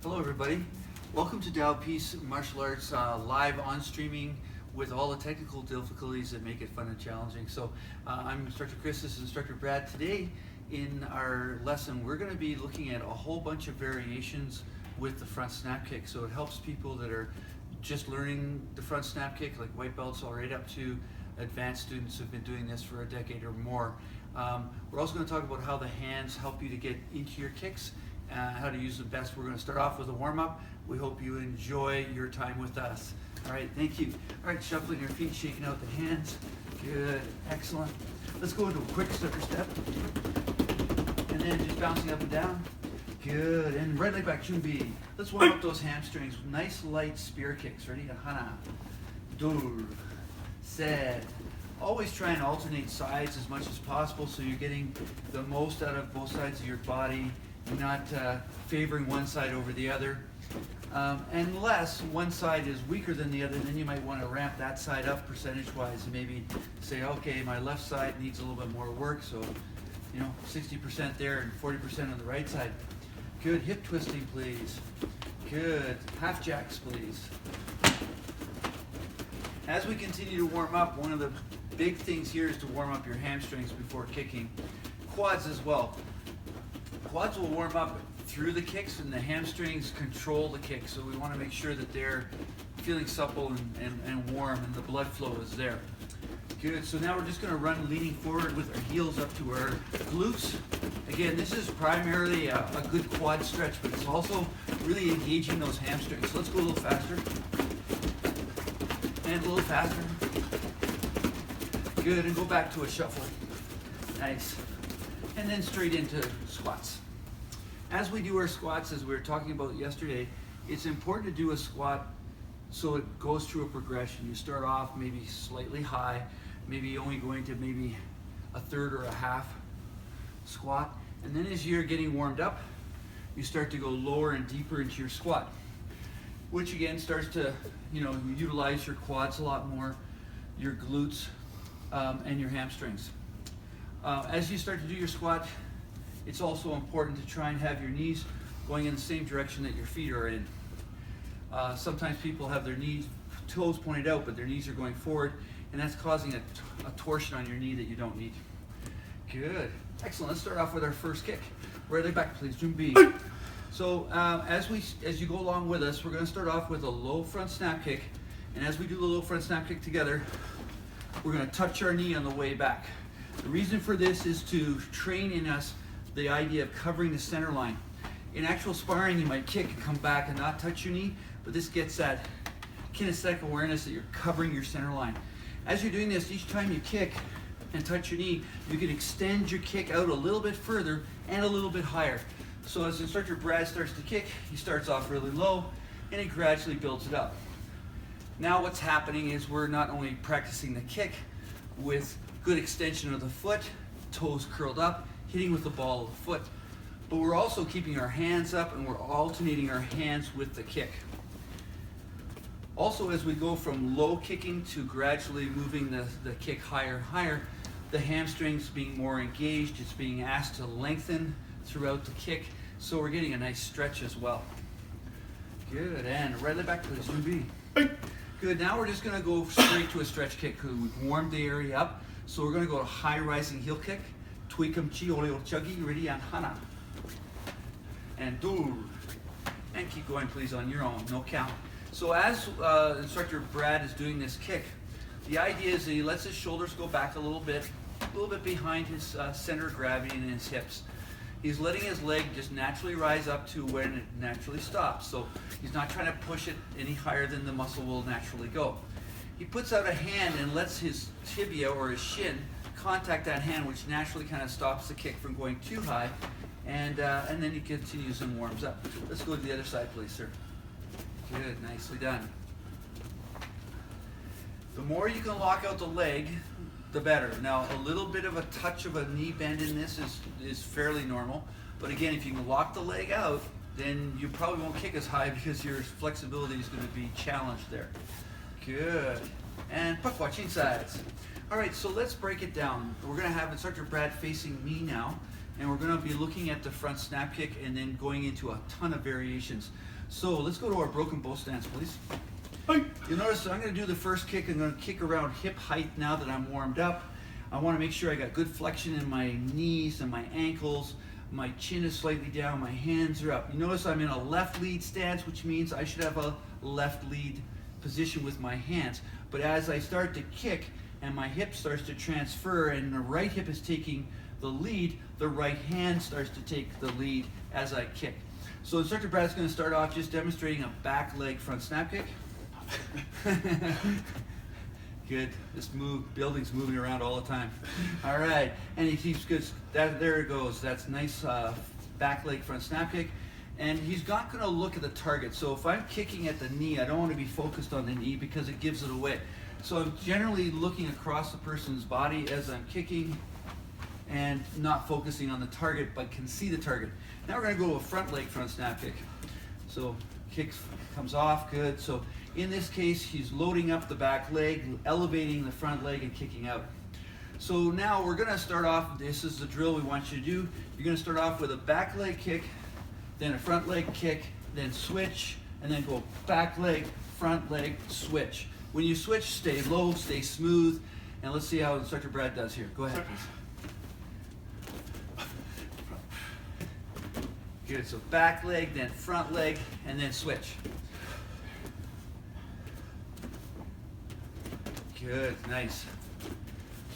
Hello everybody. Welcome to Tao Peace Martial Arts live on streaming with all the technical difficulties that make it fun and challenging. So I'm Instructor Chris, this is Instructor Brad. Today in our lesson we're going to be looking at a whole bunch of variations with the front snap kick. So it helps people that are just learning the front snap kick, like white belts all right up to advanced students who've been doing this for a decade or more. We're also going to talk about how the hands help you to get into your kicks, how to use them best. We're going to start off with a warm-up. We hope you enjoy your time with us. All right, thank you. All right, shuffling your feet, shaking out the hands. Good, excellent. Let's go into a quick stepper step. And then just bouncing up and down. Good, and right leg back, Chumbi. Let's warm up those hamstrings with nice light spear kicks. Ready? Hana. Dur. Set. Always try and alternate sides as much as possible so you're getting the most out of both sides of your body. You're not favoring one side over the other. Unless one side is weaker than the other, then you might want to ramp that side up percentage-wise and maybe say, okay, my left side needs a little bit more work, so 60% there and 40% on the right side. Good, hip twisting, please. Good, half jacks, please. As we continue to warm up, one of the big things here is to warm up your hamstrings before kicking. Quads as well. Quads will warm up through the kicks and the hamstrings control the kick, so we want to make sure that they're feeling supple and warm and the blood flow is there. Good, so now we're just going to run leaning forward with our heels up to our glutes. Again, this is primarily a good quad stretch, but it's also really engaging those hamstrings. So let's go a little faster. And a little faster. Good, and go back to a shuffle. Nice. And then straight into squats. As we do our squats, as we were talking about yesterday, it's important to do a squat so it goes through a progression. You start off maybe slightly high, maybe only going to maybe a third or a half squat. And then as you're getting warmed up, you start to go lower and deeper into your squat, which again starts to utilize your quads a lot more, your glutes, and your hamstrings. As you start to do your squat, it's also important to try and have your knees going in the same direction that your feet are in. Sometimes people have their toes pointed out, but their knees are going forward, and that's causing a torsion on your knee that you don't need. Good. Excellent. Let's start off with our first kick. Right leg back, please. Jumbi. So as you go along with us, we're going to start off with a low front snap kick, and as we do the low front snap kick together, we're going to touch our knee on the way back. The reason for this is to train in us the idea of covering the center line. In actual sparring, you might kick and come back and not touch your knee, but this gets that kinesthetic awareness that you're covering your center line. As you're doing this, each time you kick and touch your knee, you can extend your kick out a little bit further and a little bit higher. So as Instructor Brad starts to kick, he starts off really low and he gradually builds it up. Now what's happening is we're not only practicing the kick with good extension of the foot, toes curled up, hitting with the ball of the foot, but we're also keeping our hands up and we're alternating our hands with the kick. Also, as we go from low kicking to gradually moving the kick higher and higher, the hamstrings being more engaged, it's being asked to lengthen throughout the kick, so we're getting a nice stretch as well. Good, and right leg back, please. Good, now we're just going to go straight to a stretch kick. We've warmed the area up, so we're going to go to high rising heel kick. Tweakam chi oleo chuggy, ready, and hana. And dur. And keep going, please, on your own, no count. So as Instructor Brad is doing this kick, the idea is that he lets his shoulders go back a little bit behind his center of gravity and his hips. He's letting his leg just naturally rise up to when it naturally stops. So he's not trying to push it any higher than the muscle will naturally go. He puts out a hand and lets his tibia or his shin contact that hand, which naturally kind of stops the kick from going too high, and then he continues and warms up. Let's go to the other side, please, sir. Good, nicely done. The more you can lock out the leg, the better. Now, a little bit of a touch of a knee bend in this is fairly normal, but again, if you can lock the leg out, then you probably won't kick as high because your flexibility is going to be challenged there. Good. And puck watching sides. All right, so let's break it down. We're going to have Instructor Brad facing me now, and we're going to be looking at the front snap kick and then going into a ton of variations. So let's go to our broken bow stance, please. You'll notice I'm going to do the first kick. I'm going to kick around hip height now that I'm warmed up. I want to make sure I got good flexion in my knees and my ankles. My chin is slightly down, my hands are up. You notice I'm in a left lead stance, which means I should have a left lead position with my hands. But as I start to kick and my hip starts to transfer and the right hip is taking the lead, the right hand starts to take the lead as I kick. So Instructor Brad's going to start off just demonstrating a back leg front snap kick. Good. This building's moving around all the time. All right, and he keeps good. There it goes. That's nice back leg front snap kick. And he's not going to look at the target. So if I'm kicking at the knee, I don't want to be focused on the knee because it gives it away. So I'm generally looking across the person's body as I'm kicking and not focusing on the target, but can see the target. Now we're going to go to a front leg front snap kick. So kicks comes off, good. So in this case, he's loading up the back leg, elevating the front leg and kicking out. So now we're going to start off, this is the drill we want you to do. You're going to start off with a back leg kick, then a front leg kick, then switch, and then go back leg, front leg, switch. When you switch, stay low, stay smooth, and let's see how Instructor Brad does here. Go ahead, please. Good, so back leg, then front leg, and then switch. Good, nice.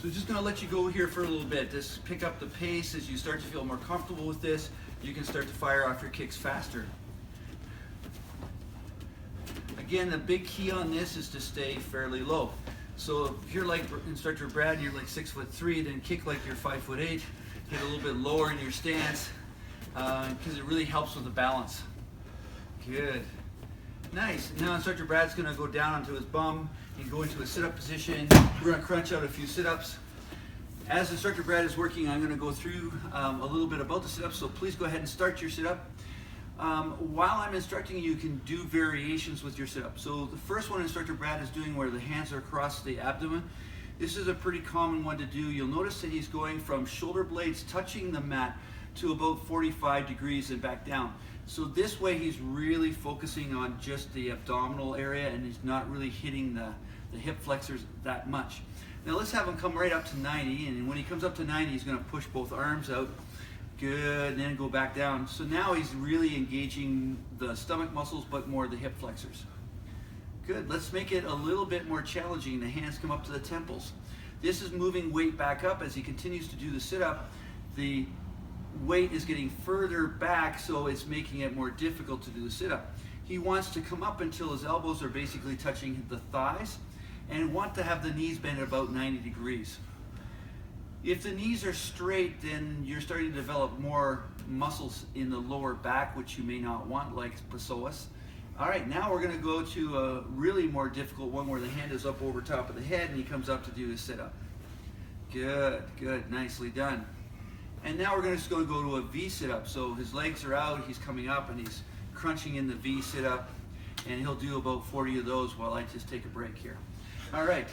So just going to let you go here for a little bit. Just pick up the pace as you start to feel more comfortable with this. You can start to fire off your kicks faster. Again, the big key on this is to stay fairly low. So if you're like Instructor Brad and you're like 6'3", then kick like you're 5'8". Get a little bit lower in your stance because it really helps with the balance. Good. Nice. Now Instructor Brad's going to go down onto his bum and go into a sit-up position. We're going to crunch out a few sit-ups. As Instructor Brad is working, I'm going to go through a little bit about the sit-ups, so please go ahead and start your sit-up. While I'm instructing you can do variations with your sit-up. So the first one Instructor Brad is doing where the hands are across the abdomen. This is a pretty common one to do. You'll notice that he's going from shoulder blades touching the mat to about 45 degrees and back down. So this way he's really focusing on just the abdominal area and he's not really hitting the hip flexors that much. Now let's have him come right up to 90, and when he comes up to 90 he's going to push both arms out. Good, and then go back down. So now he's really engaging the stomach muscles but more the hip flexors. Good, let's make it a little bit more challenging. The hands come up to the temples. This is moving weight back up as he continues to do the sit-up. The weight is getting further back, so it's making it more difficult to do the sit-up. He wants to come up until his elbows are basically touching the thighs and want to have the knees bent at about 90 degrees. If the knees are straight, then you're starting to develop more muscles in the lower back, which you may not want, like psoas. All right, now we're going to go to a really more difficult one where the hand is up over top of the head and he comes up to do his sit-up. Good, good, nicely done. And now we're just going to go to a V sit-up. So his legs are out, he's coming up and he's crunching in the V sit-up, and he'll do about 40 of those while I just take a break here. All right,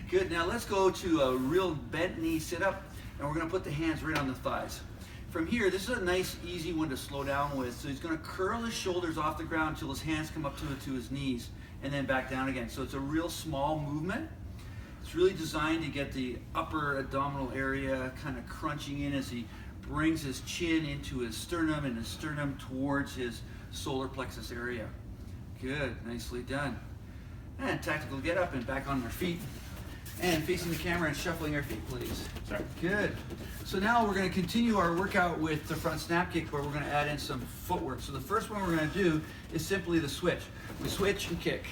good. Now let's go to a real bent knee sit-up, and we're going to put the hands right on the thighs. From here, this is a nice, easy one to slow down with. So he's going to curl his shoulders off the ground until his hands come up to his knees, and then back down again. So it's a real small movement. It's really designed to get the upper abdominal area kind of crunching in as he brings his chin into his sternum and his sternum towards his solar plexus area. Good, nicely done. And tactical get up and back on their feet. And facing the camera and shuffling our feet, please. Sorry. Good. So now we're going to continue our workout with the front snap kick where we're going to add in some footwork. So the first one we're going to do is simply the switch. We switch and kick.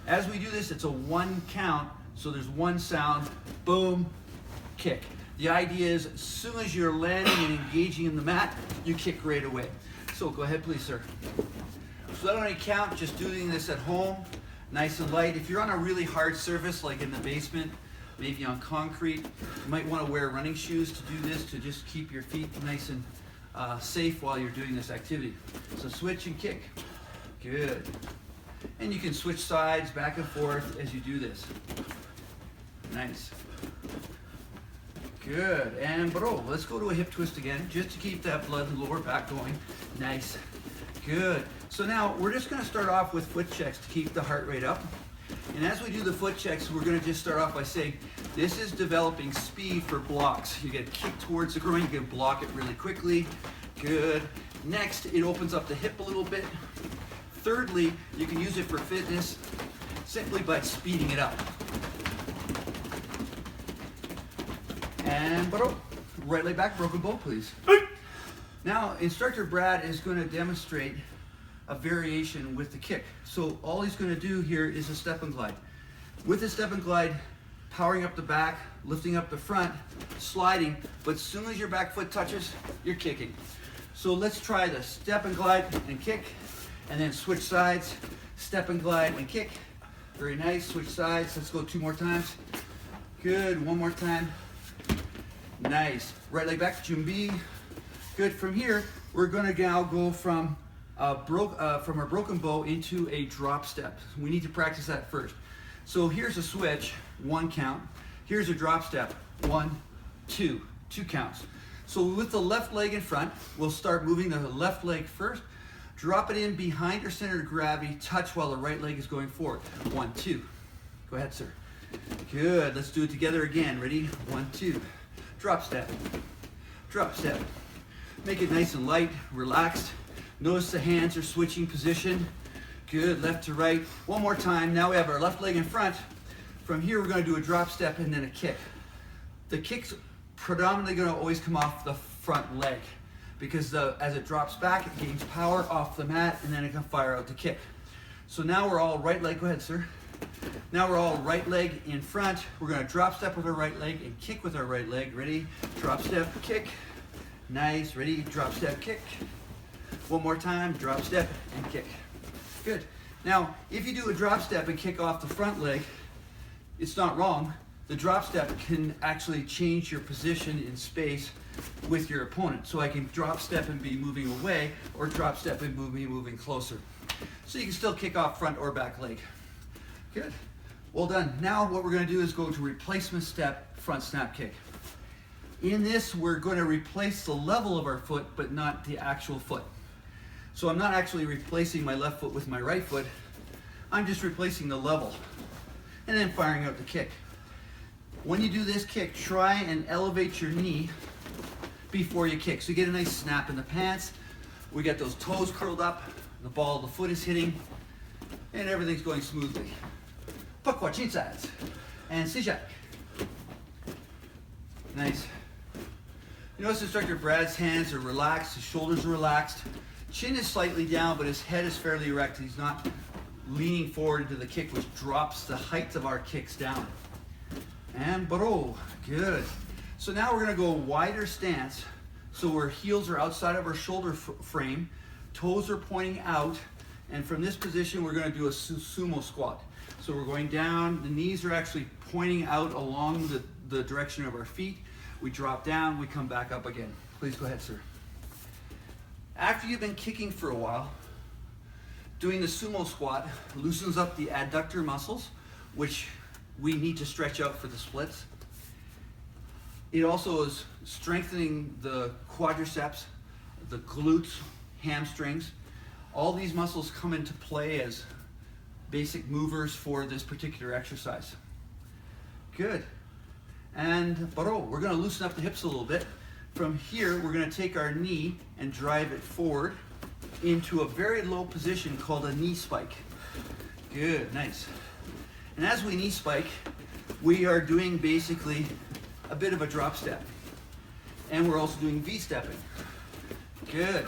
As we do this, it's a one count. So there's one sound, boom, kick. The idea is as soon as you're landing and engaging in the mat, you kick right away. So go ahead, please, sir. So that only count, just doing this at home, nice and light. If you're on a really hard surface, like in the basement, maybe on concrete, you might want to wear running shoes to do this, to just keep your feet nice and safe while you're doing this activity. So switch and kick. Good. And you can switch sides back and forth as you do this. Nice. Good. And bro, let's go to a hip twist again, just to keep that blood and lower back going. Nice. Good. So now we're just gonna start off with foot checks to keep the heart rate up. And as we do the foot checks, we're gonna just start off by saying, this is developing speed for blocks. You get kicked towards the groin, you can block it really quickly. Good. Next, it opens up the hip a little bit. Thirdly, you can use it for fitness simply by speeding it up. And right leg back, broken bow, please. Now, Instructor Brad is going to demonstrate a variation with the kick. So all he's going to do here is a step and glide. With the step and glide, powering up the back, lifting up the front, sliding, but as soon as your back foot touches, you're kicking. So let's try the step and glide and kick, and then switch sides, step and glide and kick. Very nice, switch sides. Let's go 2 more times. Good, 1 more time. Nice. Right leg back, Jumbi. Good. From here, we're going to now go from a broken bow into a drop step. We need to practice that first. So here's a switch, 1 count. Here's a drop step, 1, 2, 2 counts. So with the left leg in front, we'll start moving the left leg first. Drop it in behind your center of gravity, touch while the right leg is going forward. 1, 2. Go ahead, sir. Good. Let's do it together again. Ready? 1, 2. Drop step. Drop step. Make it nice and light, relaxed. Notice the hands are switching position. Good. Left to right. 1 more time. Now we have our left leg in front. From here, we're going to do a drop step and then a kick. The kick's predominantly going to always come off the front leg, because as it drops back, it gains power off the mat, and then it can fire out the kick. So now we're all right leg, go ahead, sir. Now we're all right leg in front. We're gonna drop step with our right leg and kick with our right leg. Ready? Drop step, kick. Nice, ready? Drop step, kick. 1 more time, drop step and kick. Good. Now, if you do a drop step and kick off the front leg, it's not wrong. The drop step can actually change your position in space with your opponent. So I can drop step and be moving away, or drop step and be moving closer. So you can still kick off front or back leg. Good. Well done. Now what we're going to do is go to replacement step, front snap kick. In this, we're going to replace the level of our foot, but not the actual foot. So I'm not actually replacing my left foot with my right foot. I'm just replacing the level and then firing out the kick. When you do this kick, try and elevate your knee before you kick. So you get a nice snap in the pants. We get those toes curled up, the ball of the foot is hitting, and everything's going smoothly. Pakwa chinsats and sijak. Nice. You notice Instructor Brad's hands are relaxed, his shoulders are relaxed. Chin is slightly down, but his head is fairly erect. He's not leaning forward into the kick, which drops the height of our kicks down. And baro, good. So now we're gonna go wider stance. So our heels are outside of our shoulder frame, toes are pointing out, and from this position we're gonna do a sumo squat. So we're going down, the knees are actually pointing out along the direction of our feet. We drop down, we come back up again. Please go ahead, sir. After you've been kicking for a while, doing the sumo squat loosens up the adductor muscles, which we need to stretch out for the splits. It also is strengthening the quadriceps, the glutes, hamstrings. All these muscles come into play as basic movers for this particular exercise. Good. And baro, we're going to loosen up the hips a little bit. From here, we're going to take our knee and drive it forward into a very low position called a knee spike. Good, nice. And as we knee spike, we are doing basically a bit of a drop step. And we're also doing V-stepping. Good.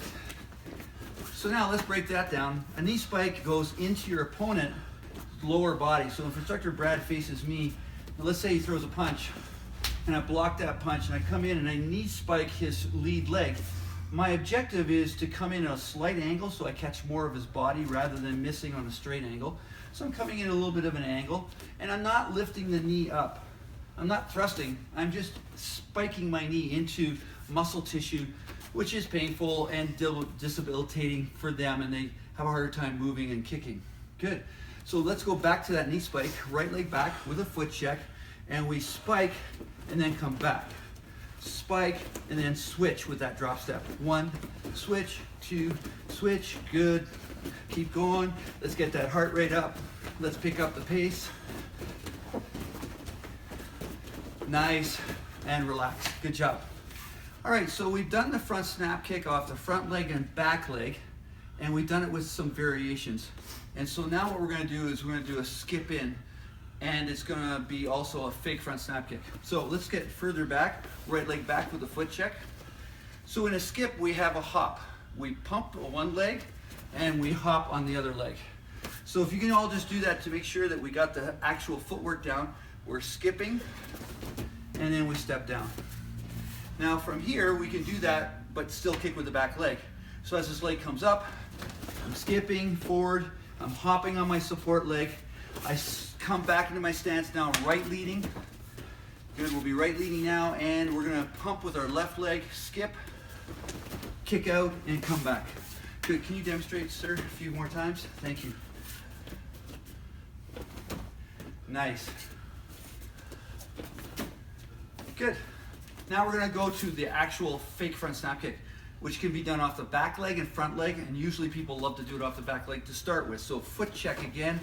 So now let's break that down. A knee spike goes into your opponent's lower body. So if Instructor Brad faces me, let's say he throws a punch, and I block that punch, and I come in and I knee spike his lead leg. My objective is to come in at a slight angle so I catch more of his body rather than missing on a straight angle. So I'm coming in a little bit of an angle, and I'm not lifting the knee up. I'm not thrusting, I'm just spiking my knee into muscle tissue, which is painful and disabilitating for them, and they have a harder time moving and kicking. Good. So let's go back to that knee spike, right leg back with a foot check, and we spike and then come back. spike, and then switch with that drop step. 1, switch, 2, switch, good. Keep going. Let's get that heart rate up. Let's pick up the pace. Nice, and relax. Good job. All right, so we've done the front snap kick off the front leg and back leg, and we've done it with some variations. And so now what we're gonna do is we're gonna do a skip in, and it's gonna be also a fake front snap kick. So let's get further back, right leg back with a foot check. So in a skip, we have a hop. We pump one leg, and we hop on the other leg. So if you can all just do that to make sure that we got the actual footwork down, we're skipping, and then we step down. Now from here, we can do that, but still kick with the back leg. So as this leg comes up, I'm skipping forward, I'm hopping on my support leg, I come back into my stance now, right leading. Good, we'll be right leading now, and we're gonna pump with our left leg, skip, kick out, and come back. Good, can you demonstrate, sir, a few more times? Thank you. Nice. Good. Now we're gonna go to the actual fake front snap kick, which can be done off the back leg and front leg, and usually people love to do it off the back leg to start with. So foot check again.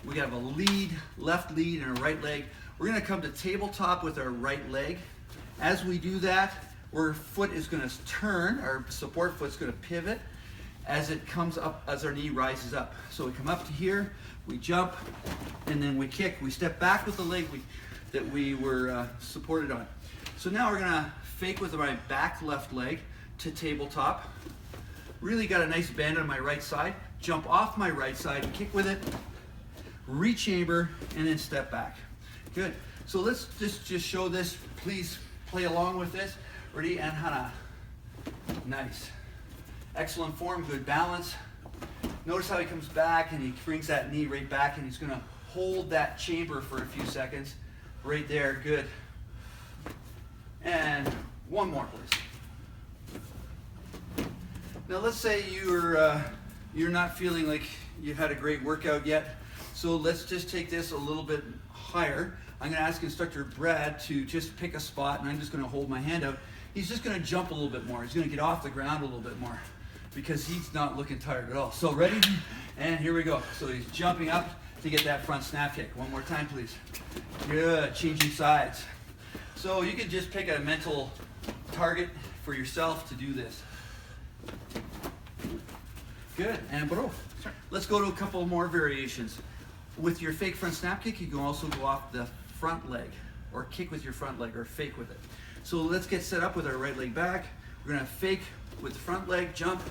We have a lead, left lead, and a right leg. We're gonna come to tabletop with our right leg. As we do that, our foot is gonna turn, our support foot's gonna pivot as it comes up, as our knee rises up. So we come up to here, we jump, and then we kick. We step back with the leg that we were supported on. So now we're gonna fake with my back left leg to tabletop. Really got a nice bend on my right side. Jump off my right side, kick with it, rechamber, and then step back. Good. So let's just show this. Please play along with this. Ready, and hana. Nice. Excellent form, good balance. Notice how he comes back and he brings that knee right back, and he's gonna hold that chamber for a few seconds. Right there, good. And one more, please. Now let's say you're not feeling like you've had a great workout yet. So let's just take this a little bit higher. I'm gonna ask Instructor Brad to just pick a spot, and I'm just gonna hold my hand out. He's just gonna jump a little bit more. He's gonna get off the ground a little bit more because he's not looking tired at all. So ready? And here we go. So he's jumping up to get that front snap kick. One more time, please. Good, changing sides. So you can just pick a mental target for yourself to do this. Good, and bro. Let's go to a couple more variations. With your fake front snap kick, you can also go off the front leg, or kick with your front leg, or fake with it. So let's get set up with our right leg back. We're gonna fake with the front leg, jump,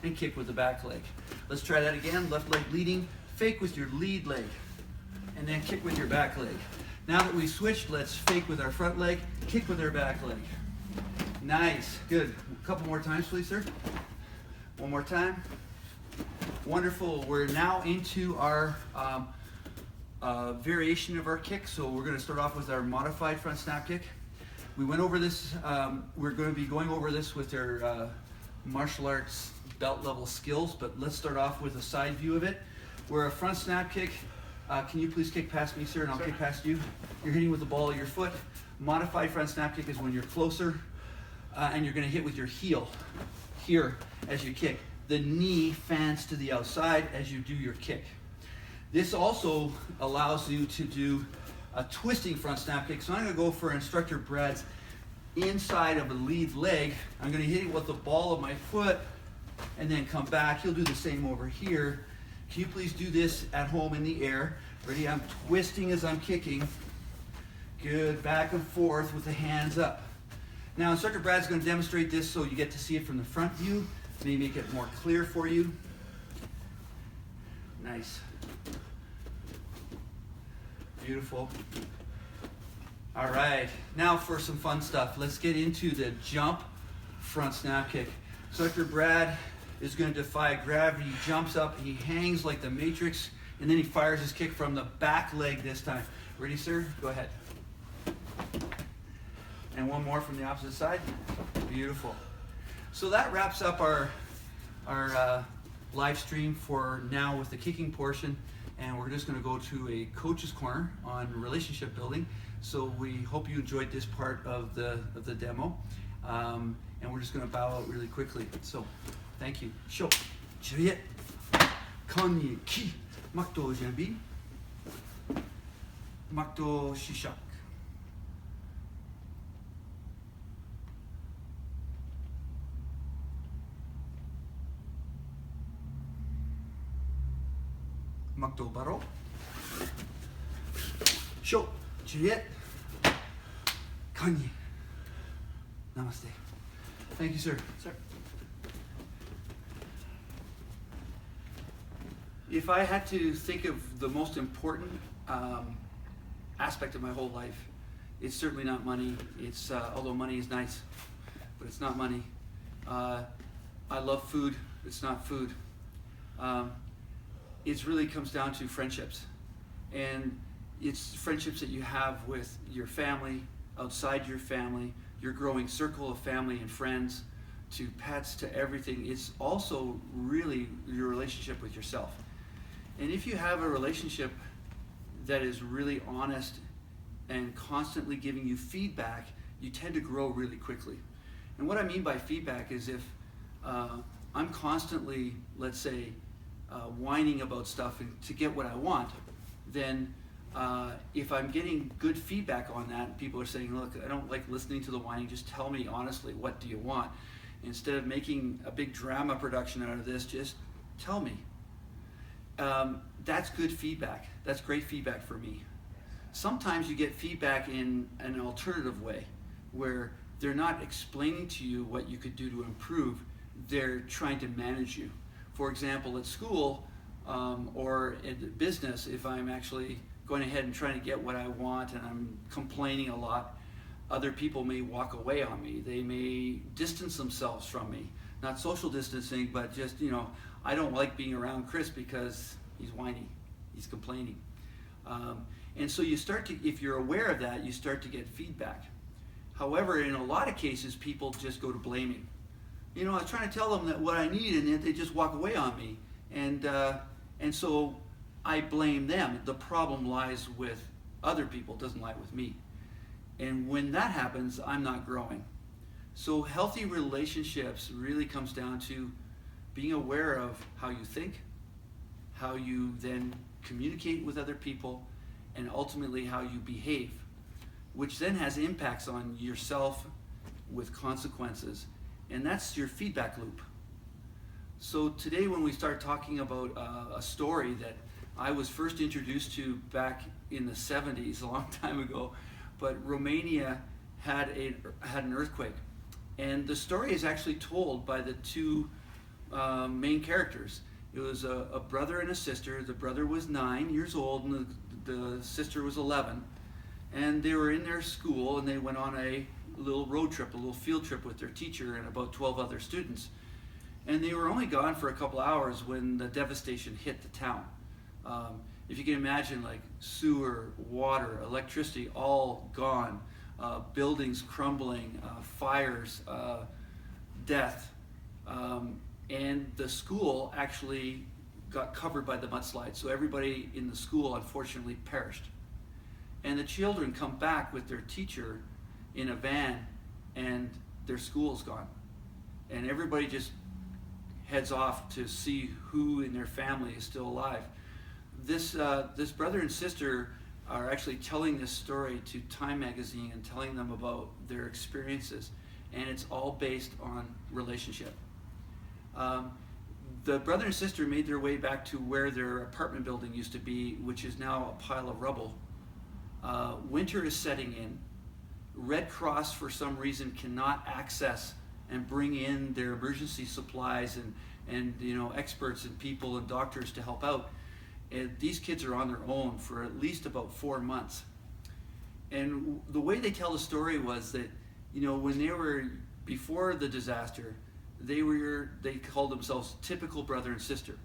and kick with the back leg. Let's try that again. Left leg leading, fake with your lead leg, and then kick with your back leg. Now that we switched, let's fake with our front leg, kick with our back leg. Nice, good. A couple more times, please, sir. One more time. Wonderful. We're now into our variation of our kick. So we're going to start off with our modified front snap kick. We went over this. We're going to be going over this with our martial arts belt level skills, but let's start off with a side view of it. Where a front snap kick, can you please kick past me, sir, and I'll kick past you. You're hitting with the ball of your foot. Modified front snap kick is when you're closer, and you're going to hit with your heel here as you kick. The knee fans to the outside as you do your kick. This also allows you to do a twisting front snap kick. So I'm going to go for Instructor Brad's inside of a lead leg. I'm going to hit it with the ball of my foot and then come back. He'll do the same over here. Can you please do this at home in the air? Ready? I'm twisting as I'm kicking. Good, back and forth with the hands up. Now Instructor Brad's going to demonstrate this so you get to see it from the front view. Maybe make it more clear for you. Nice. Beautiful. All right, now for some fun stuff. Let's get into the jump front snap kick. Instructor Brad is going to defy gravity. He jumps up, he hangs like the Matrix, and then he fires his kick from the back leg this time. Ready, sir? Go ahead. And one more from the opposite side. Beautiful. So that wraps up our live stream for now with the kicking portion, and we're just going to go to a coach's corner on relationship building. So we hope you enjoyed this part of the demo. And we're just going to bow out really quickly. So thank you. Sho, Juliet, Kanye, Ki, Makto Jabi, Makto Shishak. Makto Baro. Sho, Juliet, Kanye. Namaste. Thank you, sir. Sir. If I had to think of the most important aspect of my whole life, it's certainly not money. It's although money is nice, but it's not money. I love food. It's not food. It really comes down to friendships, and it's friendships that you have with your family, outside your family, your growing circle of family and friends, to pets, to everything. It's also really your relationship with yourself. And if you have a relationship that is really honest and constantly giving you feedback, you tend to grow really quickly. And what I mean by feedback is if I'm constantly, let's say, whining about stuff and to get what I want, then if I'm getting good feedback on that, people are saying, look, I don't like listening to the whining, just tell me honestly, what do you want? Instead of making a big drama production out of this, just tell me. That's good feedback. That's great feedback for me. Sometimes you get feedback in an alternative way, where they're not explaining to you what you could do to improve, they're trying to manage you. For example, at school or in business, if I'm actually going ahead and trying to get what I want and I'm complaining a lot, other people may walk away on me. They may distance themselves from me. Not social distancing, but just, I don't like being around Chris because he's whiny, he's complaining. And so you start to, if you're aware of that, you start to get feedback. However, in a lot of cases, people just go to blaming. I was trying to tell them that what I need, and they just walk away on me. And so I blame them. The problem lies with other people, it doesn't lie with me. And when that happens, I'm not growing. So healthy relationships really comes down to being aware of how you think, how you then communicate with other people, and ultimately how you behave, which then has impacts on yourself with consequences. And that's your feedback loop. So today when we start talking about a story that I was first introduced to back in the 70s, a long time ago, but Romania had an earthquake. And the story is actually told by the two main characters. It was a brother and a sister. The brother was 9 years old and the sister was 11. And they were in their school and they went on a little road trip, a little field trip with their teacher and about 12 other students. And they were only gone for a couple hours when the devastation hit the town. If you can imagine, like sewer, water, electricity, all gone, buildings crumbling, fires, death, and the school actually got covered by the mudslide. So everybody in the school unfortunately perished. And the children come back with their teacher in a van, and their school's gone. And everybody just heads off to see who in their family is still alive. This brother and sister are actually telling this story to Time magazine and telling them about their experiences, and it's all based on relationship. The brother and sister made their way back to where their apartment building used to be, which is now a pile of rubble. Winter is setting in. Red Cross, for some reason, cannot access and bring in their emergency supplies and experts and people and doctors to help out. And these kids are on their own for at least about 4 months. And the way they tell the story was that, when they were before the disaster, they called themselves typical brother and sister.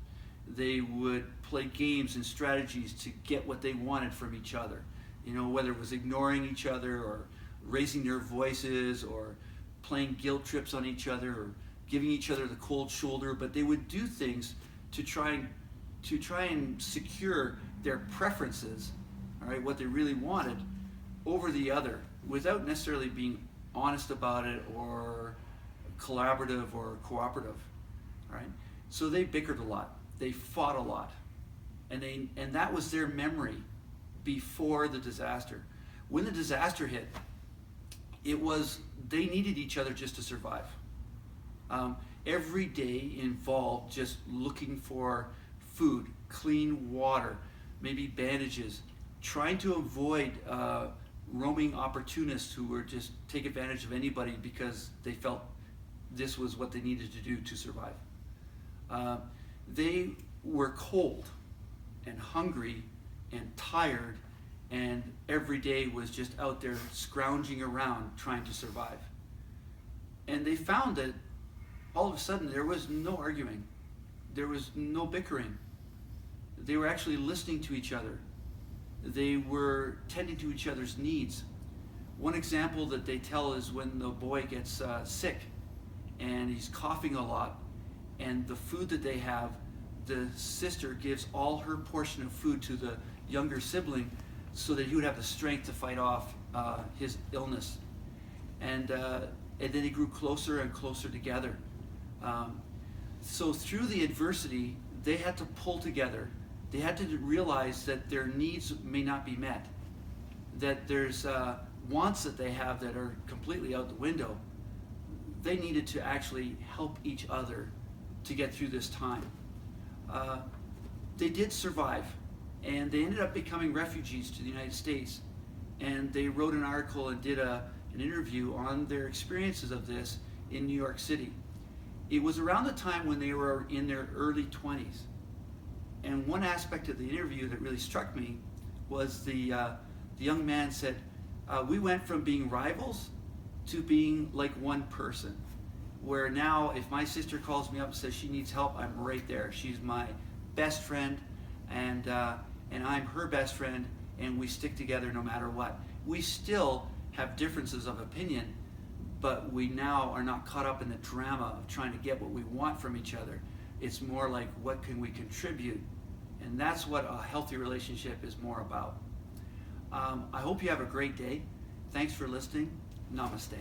They would play games and strategies to get what they wanted from each other. Whether it was ignoring each other or raising their voices or playing guilt trips on each other or giving each other the cold shoulder, but they would do things to try and secure their preferences, all right, what they really wanted, over the other without necessarily being honest about it or collaborative or cooperative, right? So they bickered a lot, they fought a lot, and that was their memory before the disaster. When the disaster hit, it was they needed each other just to survive. Every day involved just looking for food, clean water, maybe bandages, trying to avoid roaming opportunists who would just take advantage of anybody because they felt this was what they needed to do to survive. They were cold and hungry and tired, and every day was just out there scrounging around trying to survive. And they found that all of a sudden there was no arguing, there was no bickering. They were actually listening to each other. They were tending to each other's needs. One example that they tell is when the boy gets sick and he's coughing a lot, and the food that they have, the sister gives all her portion of food to the younger sibling so that he would have the strength to fight off his illness. And then they grew closer and closer together. So through the adversity, they had to pull together. They had to realize that their needs may not be met, that there's wants that they have that are completely out the window. They needed to actually help each other to get through this time. They did survive, and they ended up becoming refugees to the United States. And they wrote an article and did an interview on their experiences of this in New York City. It was around the time when they were in their early 20s. And one aspect of the interview that really struck me was the young man said, we went from being rivals to being like one person, where now if my sister calls me up and says she needs help, I'm right there. She's my best friend, and I'm her best friend, and we stick together no matter what. We still have differences of opinion, but we now are not caught up in the drama of trying to get what we want from each other. It's more like, what can we contribute? And that's what a healthy relationship is more about. I hope you have a great day. Thanks for listening. Namaste.